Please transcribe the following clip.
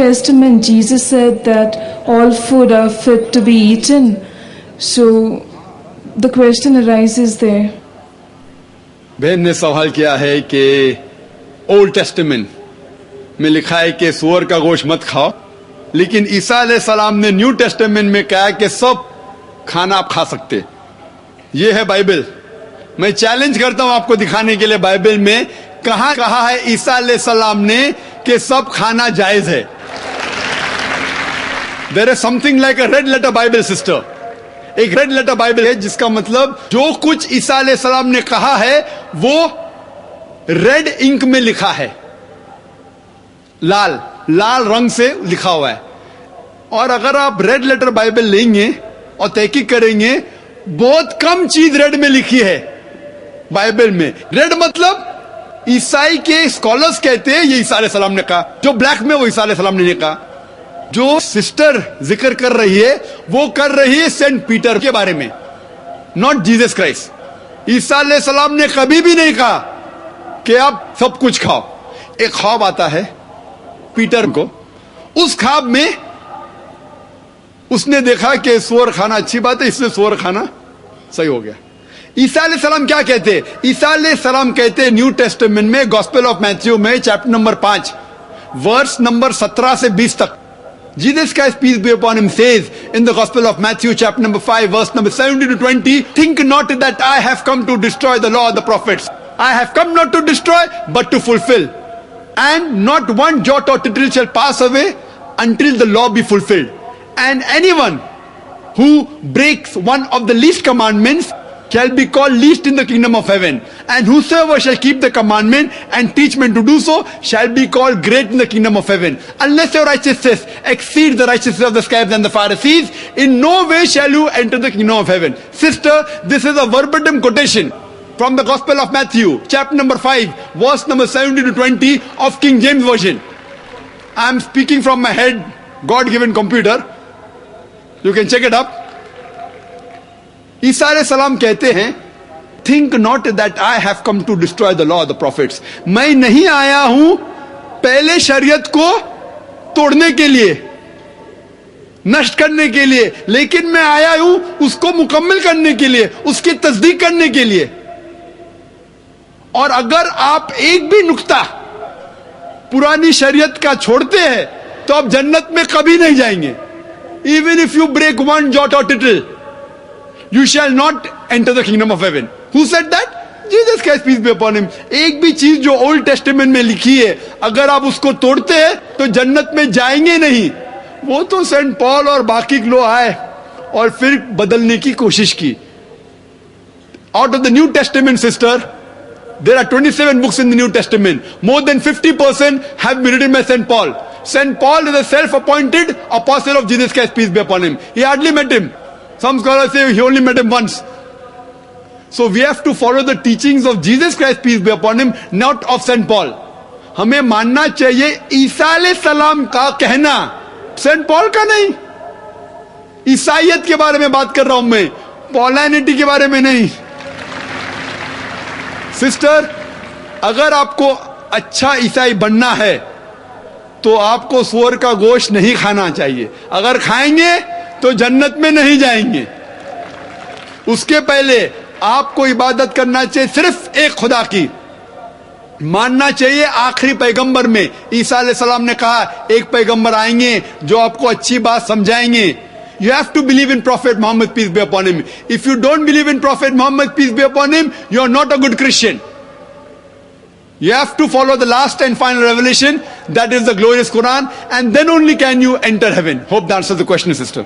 Testament, Jesus said that all food are fit to be eaten. So the question arises there. बहन ने सवाल किया है कि ओल्ड टेस्टामेंट में लिखा है कि सूअर का गोश्त मत खाओ, लेकिन ईसा अलैहिस्सलाम ने न्यू टेस्टामेंट में कहा कि सब खाना आप खा सकते। ये है बाइबल। मैं चैलेंज करता हूं आपको दिखाने के लिए बाइबल में कहां कहा है ईसा अलैहिस्सलाम ने कि सब खाना जायज है। There is something like a red letter Bible sister. एक रेड लेटर बाइबल है जिसका मतलब जो कुछ ईसा अलैहिस्सलाम ने कहा है वो रेड इंक में लिखा है, लाल लाल रंग से लिखा हुआ है। और अगर आप रेड लेटर बाइबल लेंगे और तहकीक करेंगे, बहुत कम चीज रेड में लिखी है बाइबल में। रेड मतलब ईसाई के स्कॉलर्स कहते हैं ये ईसा अलैहिस्सलाम ने कहा, जो ब्लैक में वो ईसा अलैहिस्सलाम ने कहा। जो सिस्टर जिक्र कर रही है वो कर रही है सेंट पीटर के बारे में, नॉट जीसस क्राइस्ट। ईसा अलैहिस्सलाम ने कभी भी नहीं कहा कि आप सब कुछ खाओ। एक ख्वाब आता है पीटर को, उस ख्वाब में उसने देखा कि सूअर खाना अच्छी बात है, इसलिए सूअर खाना सही हो गया। ईसा अलैहिस्सलाम क्या कहते हैं? ईसा अलैहिस्सलाम कहते हैं न्यू टेस्टामेंट में गॉस्पेल ऑफ मैथ्यू में चैप्टर नंबर 5 वर्स नंबर 17 से 20 तक, Jesus Christ peace be upon him says in the Gospel of Matthew chapter number 5 verse number 17 to 20, think not that I have come to destroy the law of the prophets. I have come not to destroy but to fulfill. And not one jot or tittle shall pass away until the law be fulfilled. And anyone who breaks one of the least commandments shall be called least in the kingdom of heaven. And whosoever shall keep the commandment and teach men to do so shall be called great in the kingdom of heaven. Unless your righteousness exceeds the righteousness of the scribes and the Pharisees, in no way shall you enter the kingdom of heaven. Sister, this is a verbatim quotation from the Gospel of Matthew, chapter number 5, verse number 17 to 20 of King James Version. I am speaking from my head, God-given computer. You can check it up. ईसा अलैहिस्सलाम कहते हैं, think not that I have come to destroy the law of the prophets. मैं नहीं आया हूं पहले शरीयत को तोड़ने के लिए, नष्ट करने के लिए, लेकिन मैं आया हूं उसको मुकम्मल करने के लिए, उसकी तस्दीक करने के लिए। और अगर आप एक भी नुक्ता पुरानी शरीयत का छोड़ते हैं तो आप जन्नत में कभी नहीं जाएंगे। Even if you break one jot or tittle you shall not enter the kingdom of heaven. Who said that? Jesus Christ peace be upon him. एक भी चीज जो ओल्ड टेस्टामेंट में लिखी है अगर आप उसको तोड़ते हैं तो जन्नत में जाएंगे नहीं। वो तो सेंट पॉल और बाकी लोग आए और फिर बदलने की कोशिश की। Out of the New Testament, sister, there are 27 books in the New Testament. More than 50% have been written by Saint Paul. Saint Paul is a self-appointed apostle of Jesus Christ peace be upon him. He hardly met him. Some scholars say he only met him once. So we have to follow the teachings of Jesus Christ peace be upon him, not of Saint Paul. हमें मानना चाहिए ईसा अलैहिस्सलाम का कहना, Saint Paul का नहीं। ईसाइयत के बारे में बात कर रहा हूं मैं, पॉलिनिटी के बारे में नहीं। सिस्टर, अगर आपको अच्छा ईसाई बनना है तो आपको सूअर का गोश्त नहीं खाना चाहिए। अगर खाएंगे तो जन्नत में नहीं जाएंगे। उसके पहले आपको इबादत करना चाहिए सिर्फ एक खुदा की, मानना चाहिए आखिरी पैगंबर में। ईसा अलैहिस्सलाम ने कहा एक पैगंबर आएंगे जो आपको अच्छी बात समझाएंगे। You have to believe in Prophet Muhammad peace be upon him. If you don't believe in Prophet Muhammad peace be upon him, you are not a good Christian. You have to follow the last and final revelation, that is the glorious Quran, and then only can you enter heaven. Hope that answers the question, sister.